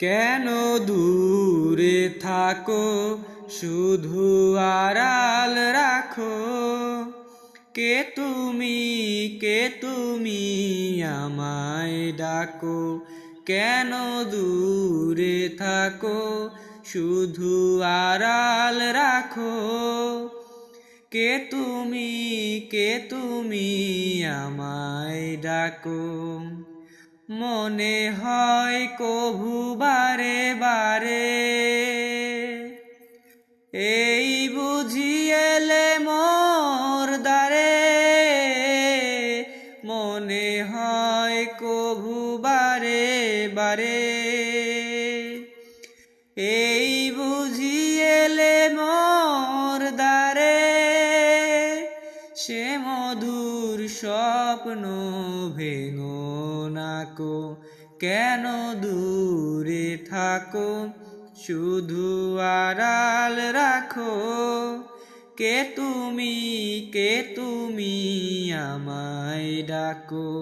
কেন দূরে থাকো শুধু আড়াল রাখো, কে তুমি আমায় ডাকো। কেন দূরে থাকো শুধু আড়াল রাখো, কে তুমি আমায় ডাকো। মনে হয় কভু বারে বারে, এই বুঝি এলে মোর দ্বারে। মনে হয় কভু বারে বারে, এই বুঝি এলে মোর দ্বারে। সে মধুর স্বপ্ন ভেঙো নাকো, কেন দূরে থাকো শুধু আড়াল রাখো। কে তুমি আমায় ডাকো।